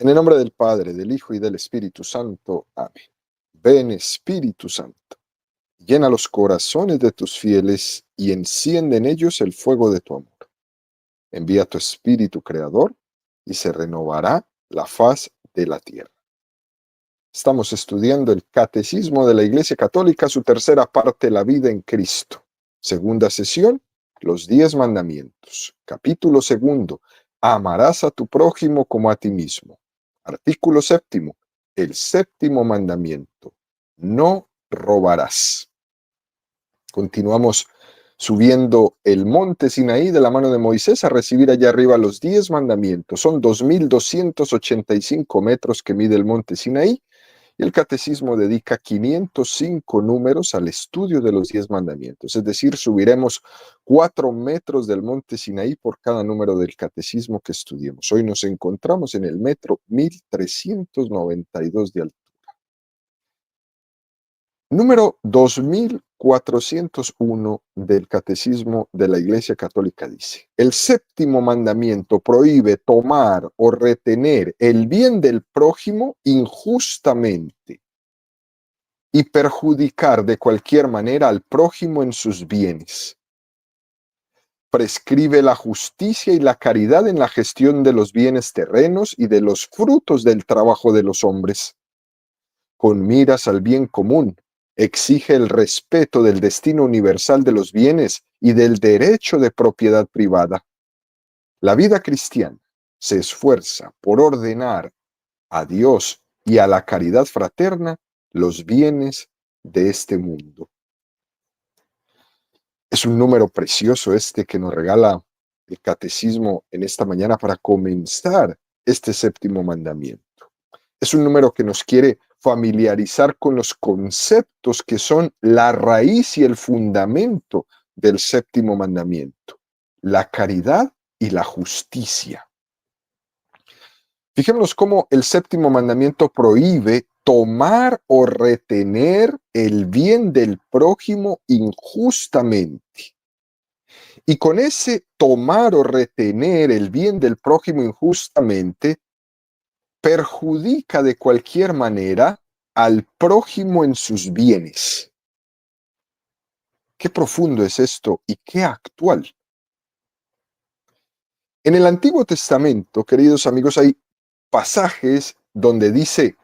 En el nombre del Padre, del Hijo y del Espíritu Santo. Amén. Ven, Espíritu Santo, llena los corazones de tus fieles y enciende en ellos el fuego de tu amor. Envía tu Espíritu Creador y se renovará la faz de la tierra. Estamos estudiando el Catecismo de la Iglesia Católica, su tercera parte, la vida en Cristo. Segunda sesión, los 10 mandamientos. Capítulo segundo, amarás a tu prójimo como a ti mismo. Artículo séptimo, el séptimo mandamiento, no robarás. Continuamos subiendo el monte Sinaí de la mano de Moisés a recibir allá arriba los 10 mandamientos. Son 2.285 metros que mide el monte Sinaí. Y el catecismo dedica 505 números al estudio de los 10 mandamientos, es decir, subiremos 4 metros del monte Sinaí por cada número del catecismo que estudiemos. Hoy nos encontramos en el metro 1392 de altura. Número 2401 del Catecismo de la Iglesia Católica dice: el séptimo mandamiento prohíbe tomar o retener el bien del prójimo injustamente y perjudicar de cualquier manera al prójimo en sus bienes. Prescribe la justicia y la caridad en la gestión de los bienes terrenos y de los frutos del trabajo de los hombres. Con miras al bien común, exige el respeto del destino universal de los bienes y del derecho de propiedad privada. La vida cristiana se esfuerza por ordenar a Dios y a la caridad fraterna los bienes de este mundo. Es un número precioso este que nos regala el catecismo en esta mañana para comenzar este séptimo mandamiento. Es un número que nos quiere familiarizar con los conceptos que son la raíz y el fundamento del séptimo mandamiento: la caridad y la justicia. Fijémonos cómo el séptimo mandamiento prohíbe tomar o retener el bien del prójimo injustamente. Y con ese tomar o retener el bien del prójimo injustamente, perjudica de cualquier manera al prójimo en sus bienes. Qué profundo es esto y qué actual. En el Antiguo Testamento, queridos amigos, hay pasajes donde dice: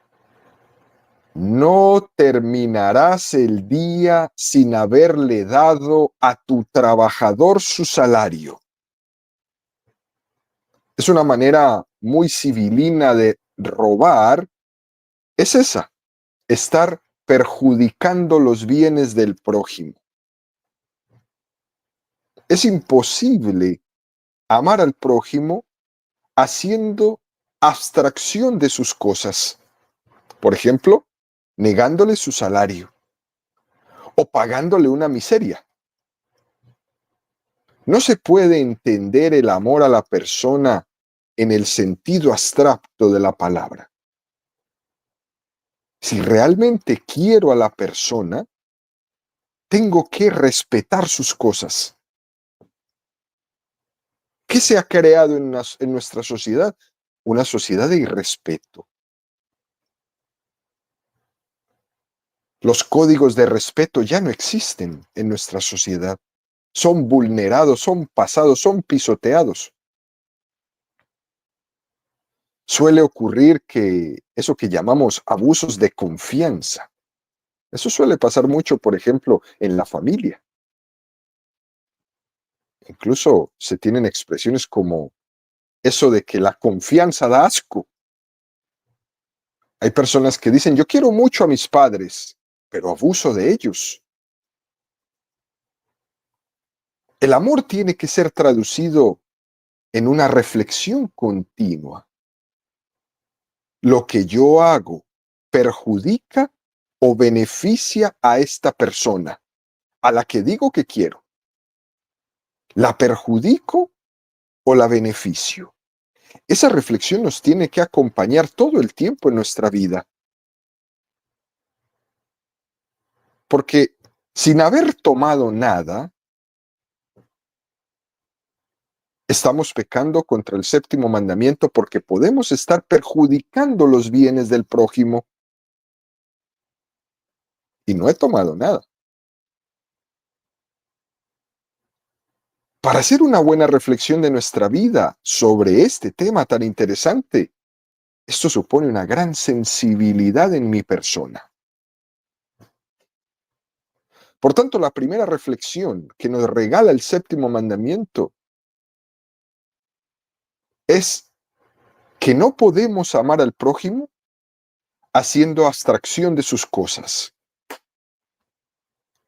no terminarás el día sin haberle dado a tu trabajador su salario. Es una manera muy civilina de robar, es esa: estar perjudicando los bienes del prójimo. Es imposible amar al prójimo haciendo abstracción de sus cosas. Por ejemplo, negándole su salario o pagándole una miseria. No se puede entender el amor a la persona en el sentido abstracto de la palabra. Si realmente quiero a la persona, tengo que respetar sus cosas. ¿Qué se ha creado en nuestra sociedad? Una sociedad de irrespeto. Los códigos de respeto ya no existen en nuestra sociedad. Son vulnerados, son pasados, son pisoteados. Suele ocurrir que eso que llamamos abusos de confianza, eso suele pasar mucho, por ejemplo, en la familia. Incluso se tienen expresiones como eso de que la confianza da asco. Hay personas que dicen: yo quiero mucho a mis padres, pero abuso de ellos. El amor tiene que ser traducido en una reflexión continua. ¿Lo que yo hago perjudica o beneficia a esta persona, a la que digo que quiero? ¿La perjudico o la beneficio? Esa reflexión nos tiene que acompañar todo el tiempo en nuestra vida. Porque sin haber tomado nada, Estamos pecando contra el séptimo mandamiento porque podemos estar perjudicando los bienes del prójimo. Y no he tomado nada. Para hacer una buena reflexión de nuestra vida sobre este tema tan interesante, esto supone una gran sensibilidad en mi persona. Por tanto, la primera reflexión que nos regala el séptimo mandamiento es que no podemos amar al prójimo haciendo abstracción de sus cosas.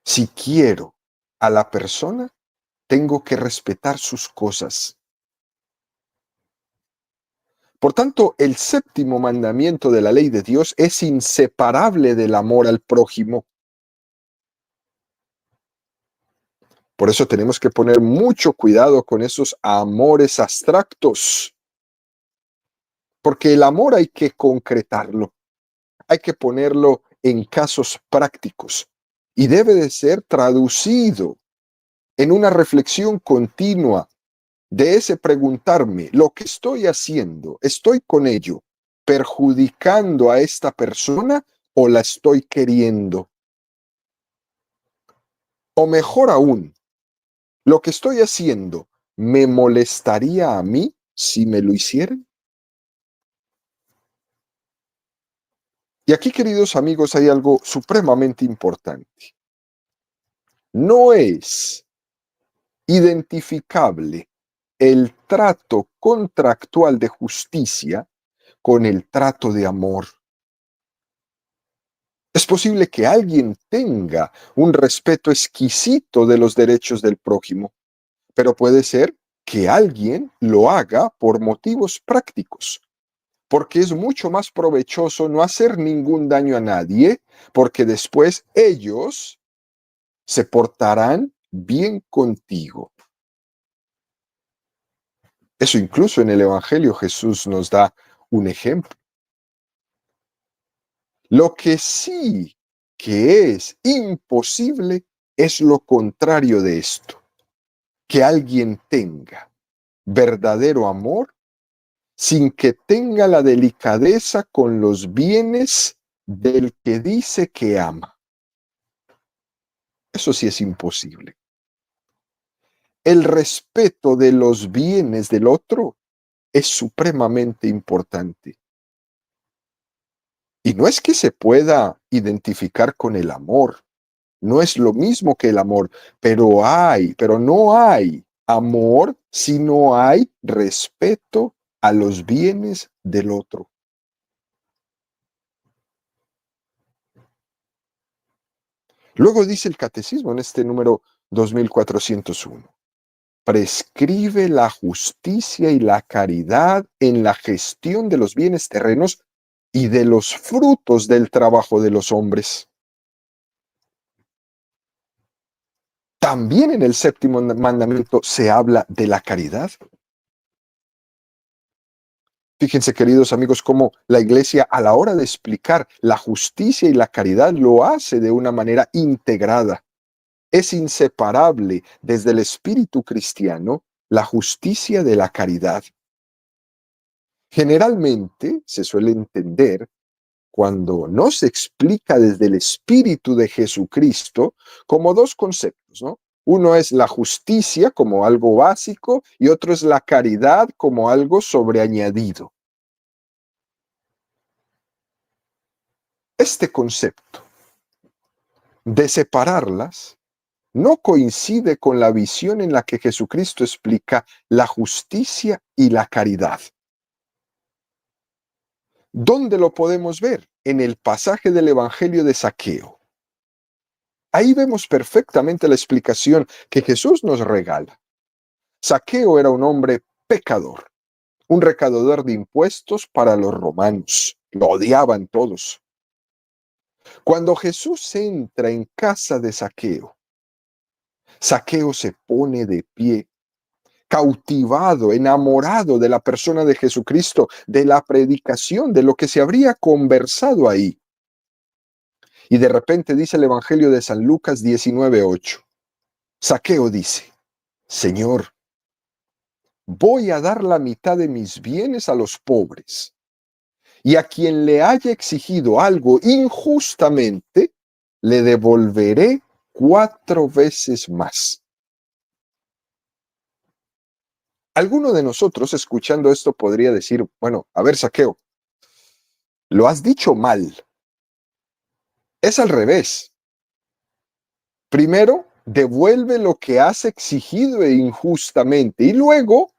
Si quiero a la persona, tengo que respetar sus cosas. Por tanto, el séptimo mandamiento de la ley de Dios es inseparable del amor al prójimo. Por eso tenemos que poner mucho cuidado con esos amores abstractos, porque el amor hay que concretarlo, hay que ponerlo en casos prácticos y debe de ser traducido en una reflexión continua de ese preguntarme, lo que estoy haciendo, ¿estoy con ello perjudicando a esta persona o la estoy queriendo? O mejor aún, lo que estoy haciendo, ¿me molestaría a mí si me lo hicieran? Y aquí, queridos amigos, hay algo supremamente importante. No es identificable el trato contractual de justicia con el trato de amor. Es posible que alguien tenga un respeto exquisito de los derechos del prójimo, pero puede ser que alguien lo haga por motivos prácticos, porque es mucho más provechoso no hacer ningún daño a nadie, porque después ellos se portarán bien contigo. Eso incluso en el Evangelio Jesús nos da un ejemplo. Lo que sí que es imposible es lo contrario de esto, que alguien tenga verdadero amor sin que tenga la delicadeza con los bienes del que dice que ama. Eso sí es imposible. El respeto de los bienes del otro es supremamente importante. Y no es que se pueda identificar con el amor, no es lo mismo que el amor, pero no hay amor si no hay respeto a los bienes del otro. Luego dice el catecismo en este número 2401, prescribe la justicia y la caridad en la gestión de los bienes terrenos y de los frutos del trabajo de los hombres. También en el séptimo mandamiento se habla de la caridad. Fíjense, queridos amigos, cómo la Iglesia a la hora de explicar la justicia y la caridad lo hace de una manera integrada. Es inseparable desde el espíritu cristiano la justicia de la caridad. Generalmente se suele entender cuando no se explica desde el espíritu de Jesucristo como dos conceptos, ¿no? Uno es la justicia como algo básico y otro es la caridad como algo sobreañadido. Este concepto de separarlas no coincide con la visión en la que Jesucristo explica la justicia y la caridad. ¿Dónde lo podemos ver? En el pasaje del Evangelio de Zaqueo. Ahí vemos perfectamente la explicación que Jesús nos regala. Zaqueo era un hombre pecador, un recaudador de impuestos para los romanos. Lo odiaban todos. Cuando Jesús entra en casa de Zaqueo, Zaqueo se pone de pie, cautivado, enamorado de la persona de Jesucristo, de la predicación, de lo que se habría conversado ahí. Y de repente dice el Evangelio de San Lucas 19:8. Zaqueo dice, Señor, voy a dar la mitad de mis bienes a los pobres. Y a quien le haya exigido algo injustamente, le devolveré 4 veces más. Alguno de nosotros escuchando esto podría decir, bueno, a ver, Zaqueo, lo has dicho mal. Es al revés. Primero, devuelve lo que has exigido injustamente y luego,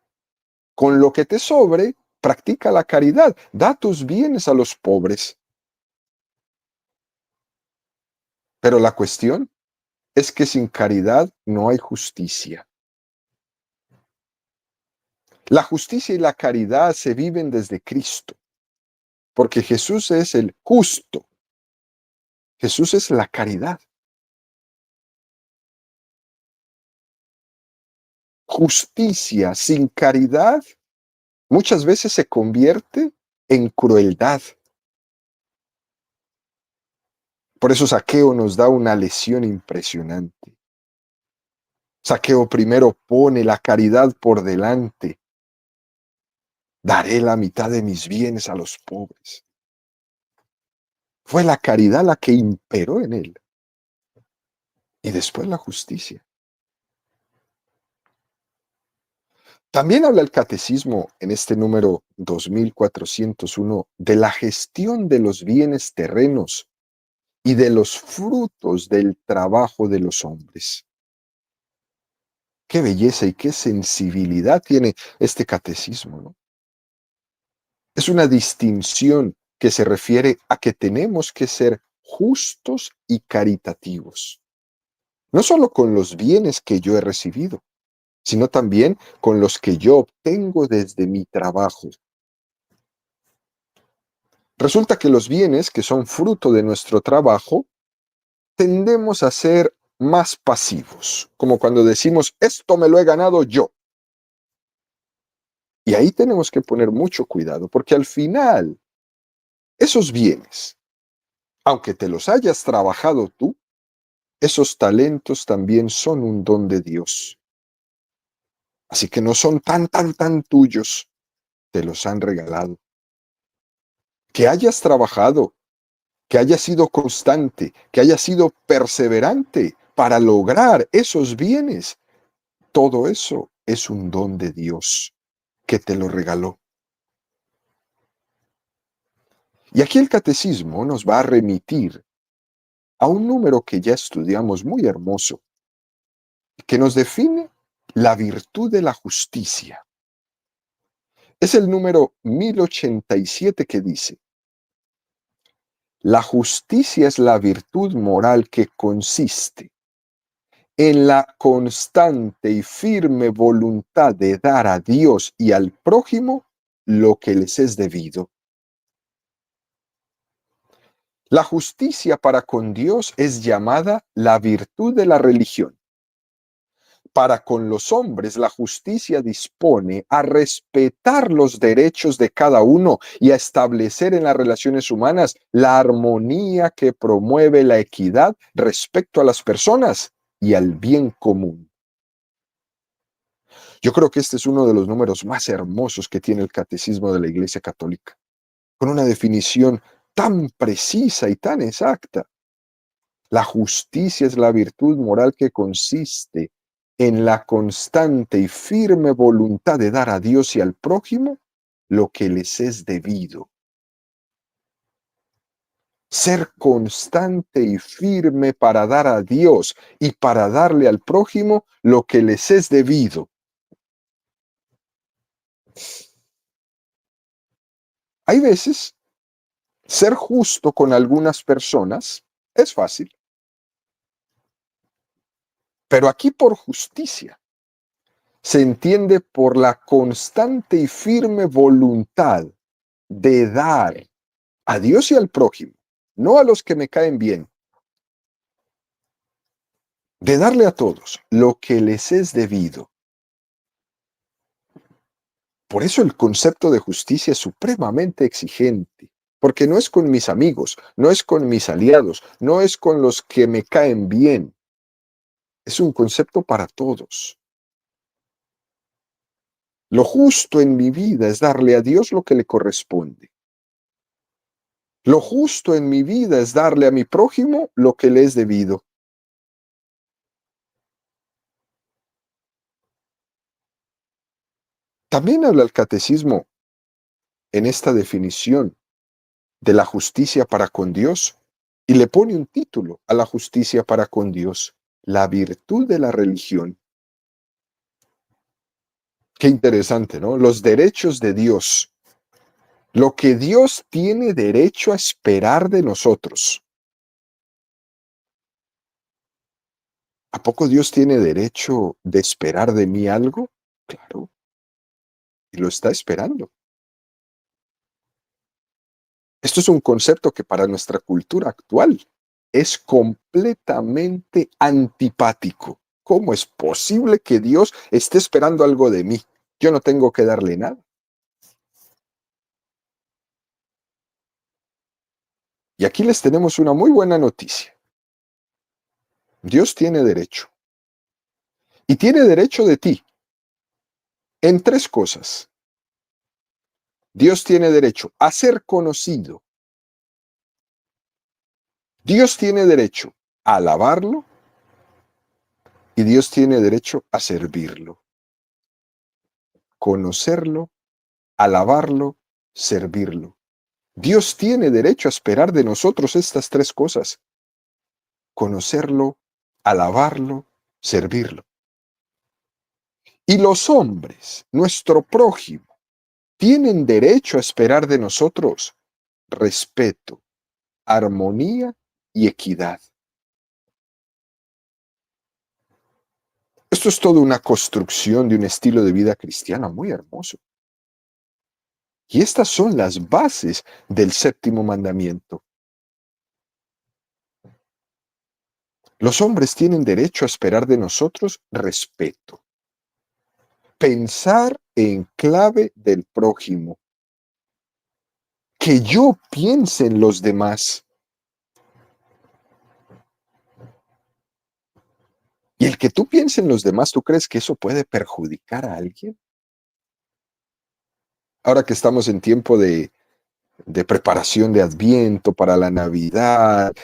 con lo que te sobre, practica la caridad. Da tus bienes a los pobres. Pero la cuestión es que sin caridad no hay justicia. La justicia y la caridad se viven desde Cristo, porque Jesús es el justo. Jesús es la caridad. Justicia sin caridad muchas veces se convierte en crueldad. Por eso Zaqueo nos da una lección impresionante. Zaqueo primero pone la caridad por delante. Daré la mitad de mis bienes a los pobres. Fue la caridad la que imperó en él. Y después la justicia. También habla el catecismo en este número 2401 de la gestión de los bienes terrenos y de los frutos del trabajo de los hombres. Qué belleza y qué sensibilidad tiene este catecismo, ¿no? Es una distinción que se refiere a que tenemos que ser justos y caritativos, no solo con los bienes que yo he recibido, sino también con los que yo obtengo desde mi trabajo. Resulta que los bienes que son fruto de nuestro trabajo tendemos a ser más pasivos, como cuando decimos, esto me lo he ganado yo. Y ahí tenemos que poner mucho cuidado, porque al final, esos bienes, aunque te los hayas trabajado tú, esos talentos también son un don de Dios. Así que no son tan tuyos, te los han regalado. Que hayas trabajado, que hayas sido constante, que hayas sido perseverante para lograr esos bienes, todo eso es un don de Dios que te lo regaló. Y aquí el catecismo nos va a remitir a un número que ya estudiamos muy hermoso, que nos define la virtud de la justicia. Es el número 1087 que dice, la justicia es la virtud moral que consiste en la constante y firme voluntad de dar a Dios y al prójimo lo que les es debido. La justicia para con Dios es llamada la virtud de la religión. Para con los hombres, la justicia dispone a respetar los derechos de cada uno y a establecer en las relaciones humanas la armonía que promueve la equidad respecto a las personas y al bien común. Yo creo que este es uno de los números más hermosos que tiene el Catecismo de la Iglesia Católica, con una definición tan precisa y tan exacta. La justicia es la virtud moral que consiste en la constante y firme voluntad de dar a Dios y al prójimo lo que les es debido. Ser constante y firme para dar a Dios y para darle al prójimo lo que les es debido. Hay veces, ser justo con algunas personas es fácil, pero aquí por justicia se entiende por la constante y firme voluntad de dar a Dios y al prójimo, no a los que me caen bien, de darle a todos lo que les es debido. Por eso el concepto de justicia es supremamente exigente, porque no es con mis amigos, no es con mis aliados, no es con los que me caen bien. Es un concepto para todos. Lo justo en mi vida es darle a Dios lo que le corresponde. Lo justo en mi vida es darle a mi prójimo lo que le es debido. También habla el catecismo en esta definición de la justicia para con Dios y le pone un título a la justicia para con Dios, la virtud de la religión. Qué interesante, ¿no? Los derechos de Dios, lo que Dios tiene derecho a esperar de nosotros. ¿A poco Dios tiene derecho de esperar de mí algo? Claro, y lo está esperando. Esto es un concepto que para nuestra cultura actual es completamente antipático. ¿Cómo es posible que Dios esté esperando algo de mí? Yo no tengo que darle nada. Y aquí les tenemos una muy buena noticia. Dios tiene derecho. Y tiene derecho de ti en tres cosas. Dios tiene derecho a ser conocido. Dios tiene derecho a alabarlo. Y Dios tiene derecho a servirlo. Conocerlo, alabarlo, servirlo. Dios tiene derecho a esperar de nosotros estas tres cosas: conocerlo, alabarlo, servirlo. Y los hombres, nuestro prójimo, tienen derecho a esperar de nosotros respeto, armonía y equidad. Esto es toda una construcción de un estilo de vida cristiana muy hermoso. Y estas son las bases del séptimo mandamiento. Los hombres tienen derecho a esperar de nosotros respeto. Pensar en clave del prójimo. Que yo piense en los demás. Y el que tú pienses en los demás, ¿tú crees que eso puede perjudicar a alguien? Ahora que estamos en tiempo de preparación de Adviento para la Navidad,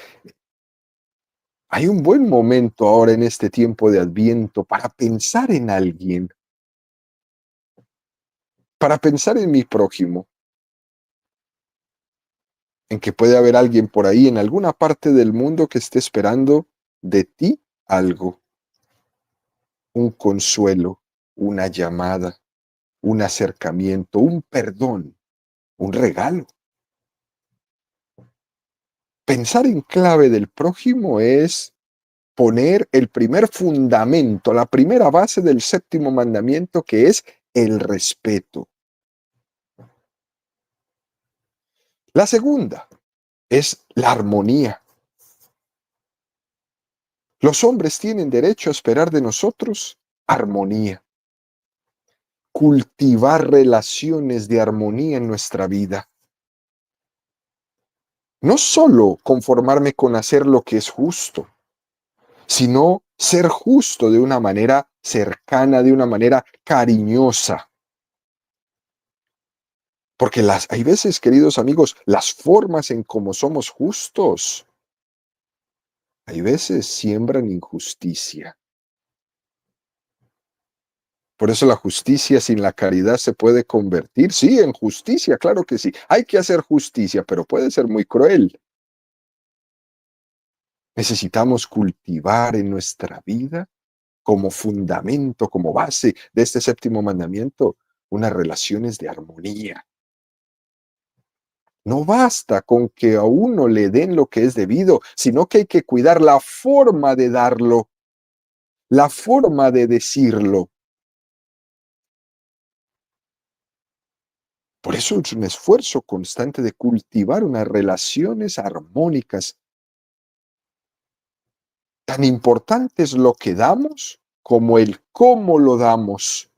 hay un buen momento ahora en este tiempo de Adviento para pensar en alguien, para pensar en mi prójimo, en que puede haber alguien por ahí en alguna parte del mundo que esté esperando de ti algo, un consuelo, una llamada, un acercamiento, un perdón, un regalo. Pensar en clave del prójimo es poner el primer fundamento, la primera base del séptimo mandamiento, que es el respeto. La segunda es la armonía. Los hombres tienen derecho a esperar de nosotros armonía. Cultivar relaciones de armonía en nuestra vida. No solo conformarme con hacer lo que es justo, sino ser justo de una manera cercana, de una manera cariñosa. Porque hay veces, queridos amigos, las formas en cómo somos justos, hay veces siembran injusticia. Por eso la justicia sin la caridad se puede convertir, sí, en justicia, claro que sí. Hay que hacer justicia, pero puede ser muy cruel. Necesitamos cultivar en nuestra vida como fundamento, como base de este séptimo mandamiento, unas relaciones de armonía. No basta con que a uno le den lo que es debido, sino que hay que cuidar la forma de darlo, la forma de decirlo. Por eso es un esfuerzo constante de cultivar unas relaciones armónicas. Tan importante es lo que damos como el cómo lo damos.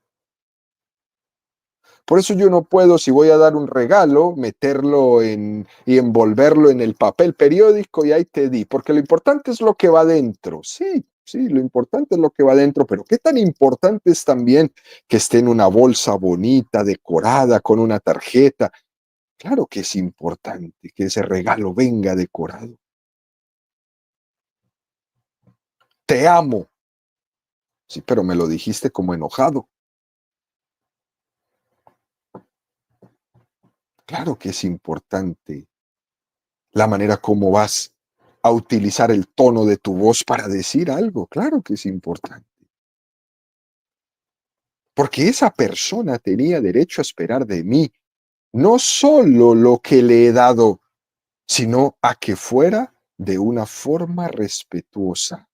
Por eso yo no puedo, si voy a dar un regalo, meterlo y envolverlo en el papel periódico y ahí te di, porque lo importante es lo que va dentro. Sí, Sí, lo importante es lo que va adentro, pero ¿qué tan importante es también que esté en una bolsa bonita, decorada, con una tarjeta? Claro que es importante que ese regalo venga decorado. Te amo. Sí, pero me lo dijiste como enojado. Claro que es importante la manera como vas a utilizar el tono de tu voz para decir algo. Claro que es importante. Porque esa persona tenía derecho a esperar de mí no solo lo que le he dado, sino a que fuera de una forma respetuosa.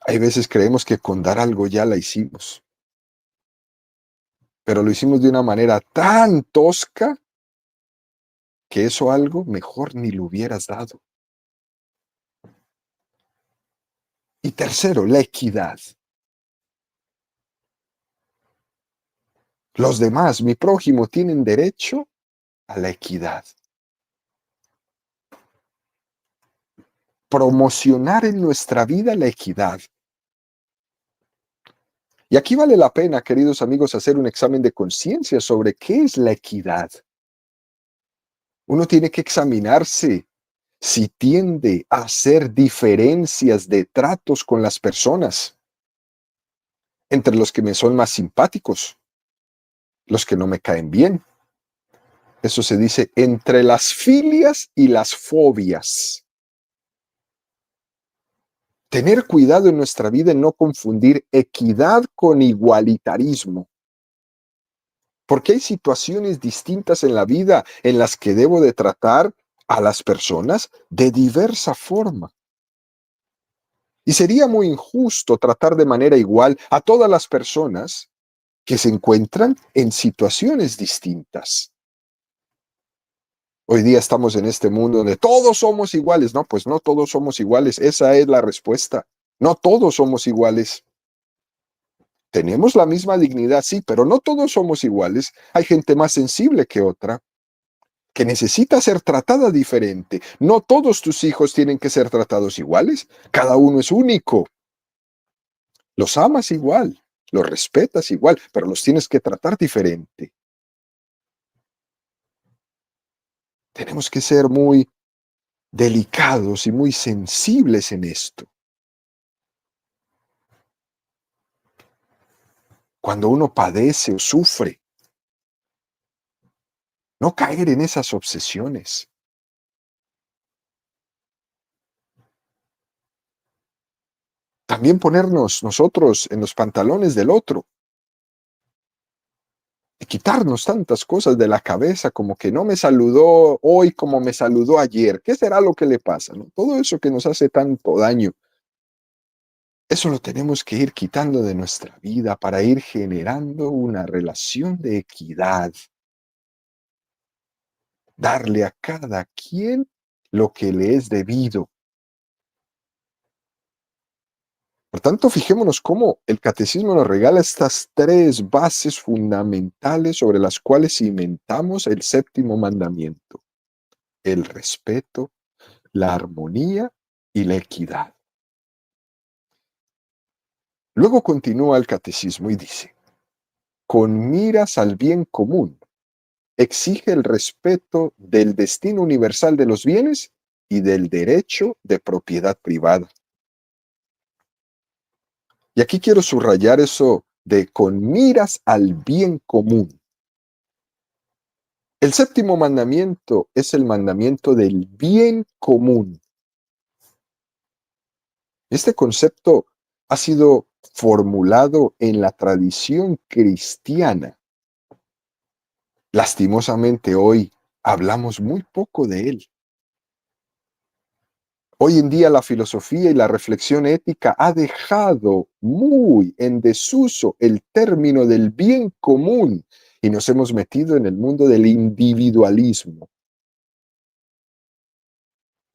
Hay veces creemos que con dar algo ya la hicimos, pero lo hicimos de una manera tan tosca que eso algo mejor ni lo hubieras dado. Y tercero, la equidad. Los demás, mi prójimo, tienen derecho a la equidad. Promocionar en nuestra vida la equidad. Y aquí vale la pena, queridos amigos, hacer un examen de conciencia sobre qué es la equidad. Uno tiene que examinarse si tiende a hacer diferencias de tratos con las personas, entre los que me son más simpáticos, los que no me caen bien. Eso se dice entre las filias y las fobias. Tener cuidado en nuestra vida en no confundir equidad con igualitarismo. Porque hay situaciones distintas en la vida en las que debo de tratar a las personas de diversa forma. Y sería muy injusto tratar de manera igual a todas las personas que se encuentran en situaciones distintas. Hoy día estamos en este mundo donde todos somos iguales. No, pues no todos somos iguales. Esa es la respuesta. No todos somos iguales. Tenemos la misma dignidad, sí, pero no todos somos iguales. Hay gente más sensible que otra, que necesita ser tratada diferente. No todos tus hijos tienen que ser tratados iguales. Cada uno es único. Los amas igual, los respetas igual, pero los tienes que tratar diferente. Tenemos que ser muy delicados y muy sensibles en esto. Cuando uno padece o sufre, no caer en esas obsesiones. También ponernos nosotros en los pantalones del otro y quitarnos tantas cosas de la cabeza como que no me saludó hoy como me saludó ayer. ¿Qué será lo que le pasa? ¿No? Todo eso que nos hace tanto daño. Eso lo tenemos que ir quitando de nuestra vida para ir generando una relación de equidad. Darle a cada quien lo que le es debido. Por tanto, fijémonos cómo el catecismo nos regala estas tres bases fundamentales sobre las cuales cimentamos el séptimo mandamiento: el respeto, la armonía y la equidad. Luego continúa el catecismo y dice: con miras al bien común, exige el respeto del destino universal de los bienes y del derecho de propiedad privada. Y aquí quiero subrayar eso de con miras al bien común. El séptimo mandamiento es el mandamiento del bien común. Este concepto ha sido formulado en la tradición cristiana. Lastimosamente hoy hablamos muy poco de él. Hoy en día la filosofía y la reflexión ética ha dejado muy en desuso el término del bien común y nos hemos metido en el mundo del individualismo.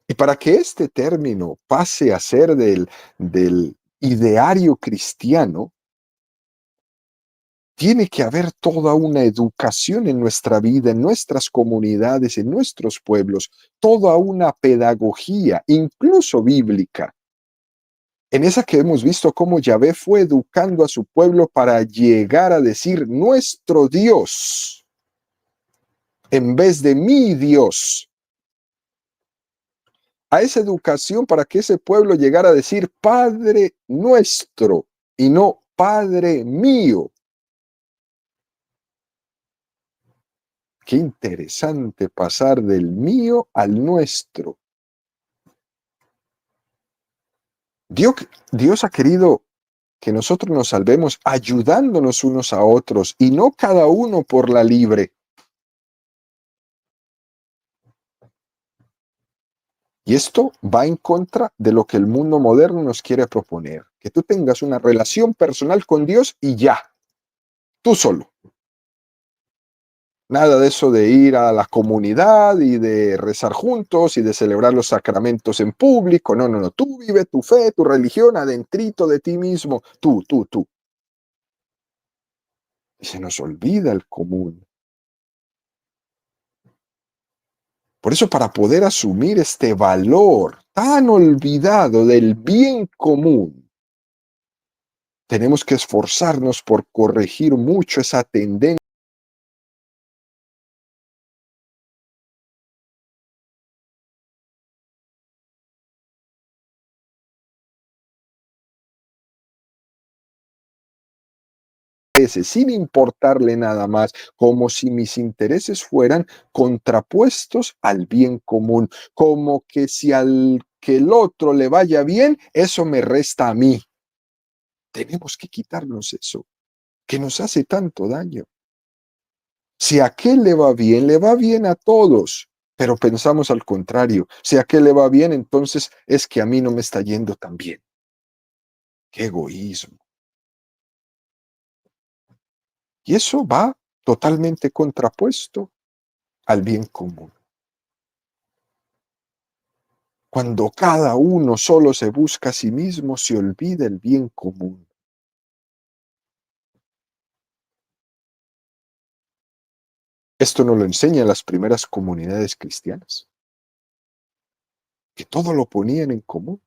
Y para que este término pase a ser del ideario cristiano, Tiene que haber toda una educación en nuestra vida, en nuestras comunidades, en nuestros pueblos, toda una pedagogía, incluso bíblica, en esa que hemos visto cómo Yahvé fue educando a su pueblo para llegar a decir nuestro Dios en vez de mi Dios. A esa educación para que ese pueblo llegara a decir Padre nuestro y no Padre mío. Qué interesante pasar del mío al nuestro. Dios ha querido que nosotros nos salvemos ayudándonos unos a otros y no cada uno por la libre. Y esto va en contra de lo que el mundo moderno nos quiere proponer, que tú tengas una relación personal con Dios y ya, tú solo. Nada de eso de ir a la comunidad y de rezar juntos y de celebrar los sacramentos en público. No, no, no. Tú vive tu fe, tu religión adentrito de ti mismo. Tú. Y se nos olvida el común. Por eso, para poder asumir este valor tan olvidado del bien común, tenemos que esforzarnos por corregir mucho esa tendencia sin importarle nada más, como si mis intereses fueran contrapuestos al bien común, como que si al que el otro le vaya bien, eso me resta a mí. Tenemos que quitarnos eso, que nos hace tanto daño. Si a aquel le va bien a todos, pero pensamos al contrario, si a aquel le va bien, entonces es que a mí no me está yendo tan bien. ¡Qué egoísmo! Y eso va totalmente contrapuesto al bien común. Cuando cada uno solo se busca a sí mismo, se olvida el bien común. Esto nos lo enseñan las primeras comunidades cristianas, que todo lo ponían en común.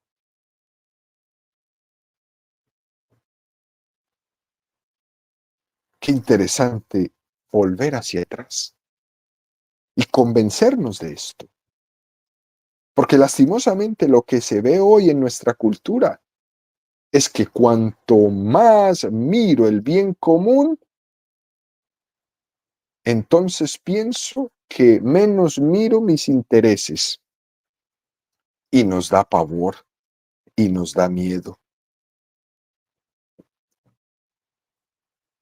Qué interesante volver hacia atrás y convencernos de esto. Porque lastimosamente lo que se ve hoy en nuestra cultura es que cuanto más miro el bien común, entonces pienso que menos miro mis intereses y nos da pavor y nos da miedo.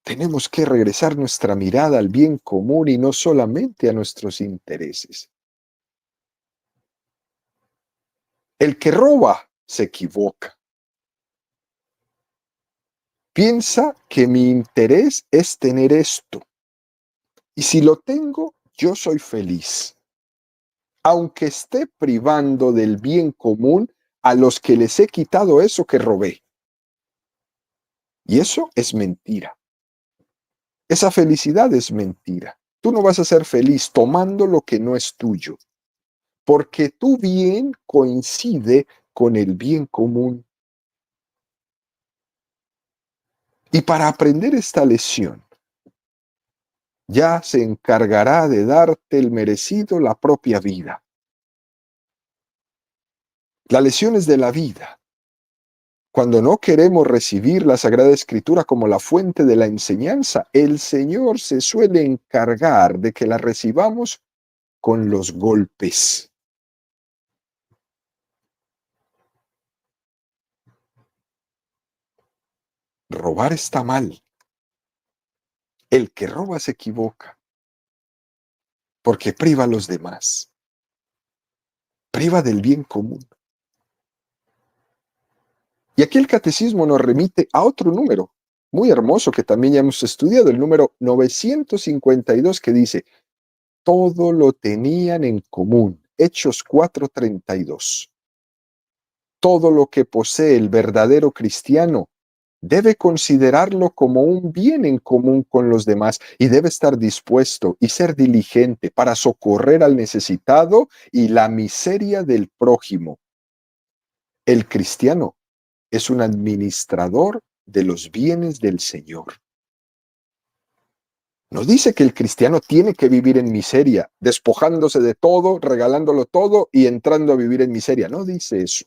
Tenemos que regresar nuestra mirada al bien común y no solamente a nuestros intereses. El que roba se equivoca. Piensa que mi interés es tener esto. Y si lo tengo, yo soy feliz. Aunque esté privando del bien común a los que les he quitado eso que robé. Y eso es mentira. Esa felicidad es mentira. Tú no vas a ser feliz tomando lo que no es tuyo, porque tu bien coincide con el bien común. Y para aprender esta lección, ya se encargará de darte el merecido la propia vida. Las lecciones de la vida. Cuando no queremos recibir la Sagrada Escritura como la fuente de la enseñanza, el Señor se suele encargar de que la recibamos con los golpes. Robar está mal. El que roba se equivoca, porque priva a los demás, priva del bien común. Y aquí el catecismo nos remite a otro número muy hermoso que también ya hemos estudiado, el número 952, que dice, todo lo tenían en común. Hechos 4:32. Todo lo que posee el verdadero cristiano debe considerarlo como un bien en común con los demás y debe estar dispuesto y ser diligente para socorrer al necesitado y la miseria del prójimo. El cristiano es un administrador de los bienes del Señor. No dice que el cristiano tiene que vivir en miseria, despojándose de todo, regalándolo todo y entrando a vivir en miseria. No dice eso.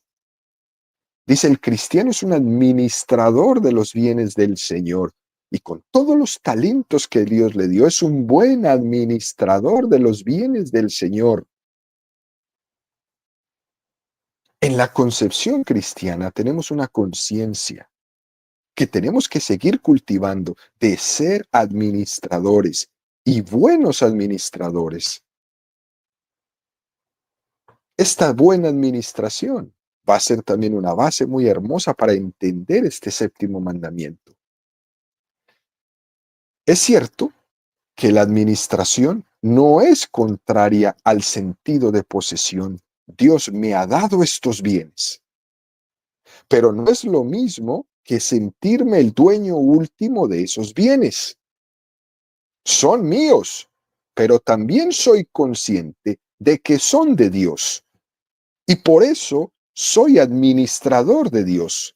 Dice, el cristiano es un administrador de los bienes del Señor y con todos los talentos que Dios le dio, es un buen administrador de los bienes del Señor. En la concepción cristiana tenemos una conciencia que tenemos que seguir cultivando de ser administradores y buenos administradores. Esta buena administración va a ser también una base muy hermosa para entender este séptimo mandamiento. Es cierto que la administración no es contraria al sentido de posesión. Dios me ha dado estos bienes, pero no es lo mismo que sentirme el dueño último de esos bienes. Son míos, pero también soy consciente de que son de Dios. Y por eso soy administrador de Dios.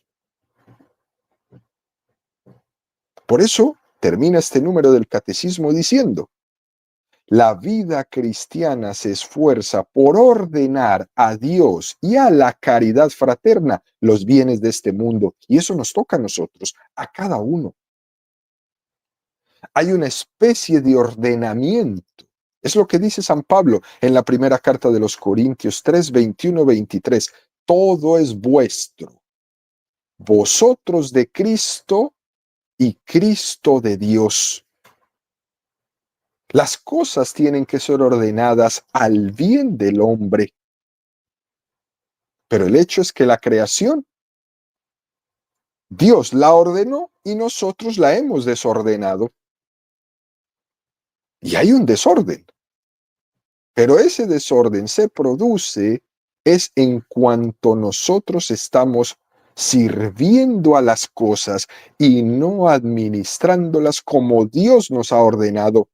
Por eso termina este número del catecismo diciendo: la vida cristiana se esfuerza por ordenar a Dios y a la caridad fraterna los bienes de este mundo. Y eso nos toca a nosotros, a cada uno. Hay una especie de ordenamiento. Es lo que dice San Pablo en la primera carta de los Corintios 3, 21, 23. Todo es vuestro. Vosotros de Cristo y Cristo de Dios. Las cosas tienen que ser ordenadas al bien del hombre. Pero el hecho es que la creación, Dios la ordenó y nosotros la hemos desordenado. Y hay un desorden. Pero ese desorden se produce es en cuanto nosotros estamos sirviendo a las cosas y no administrándolas como Dios nos ha ordenado.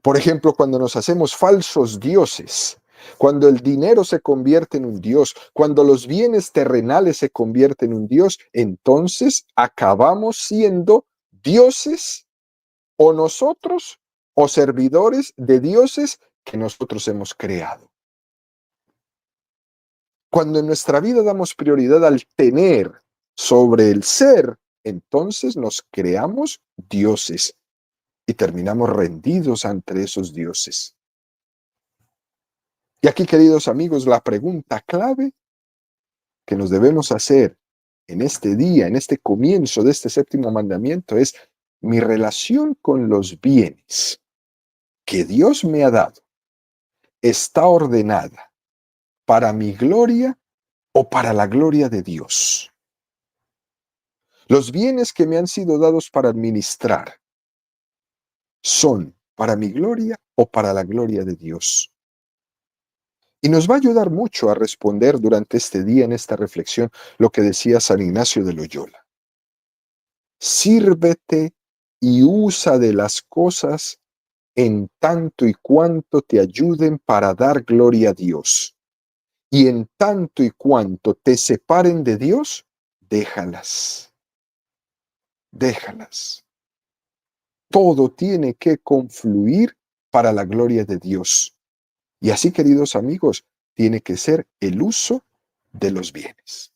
Por ejemplo, cuando nos hacemos falsos dioses, cuando el dinero se convierte en un dios, cuando los bienes terrenales se convierten en un dios, entonces acabamos siendo dioses o nosotros o servidores de dioses que nosotros hemos creado. Cuando en nuestra vida damos prioridad al tener sobre el ser, entonces nos creamos dioses y terminamos rendidos ante esos dioses. Y aquí, queridos amigos, la pregunta clave que nos debemos hacer en este día, en este comienzo de este séptimo mandamiento es: mi relación con los bienes que Dios me ha dado, ¿está ordenada para mi gloria o para la gloria de Dios? Los bienes que me han sido dados para administrar, ¿son para mi gloria o para la gloria de Dios? Y nos va a ayudar mucho a responder durante este día, en esta reflexión, lo que decía San Ignacio de Loyola. Sírvete y usa de las cosas en tanto y cuanto te ayuden para dar gloria a Dios. Y en tanto y cuanto te separen de Dios, déjalas. Déjalas. Todo tiene que confluir para la gloria de Dios. Y así, queridos amigos, tiene que ser el uso de los bienes.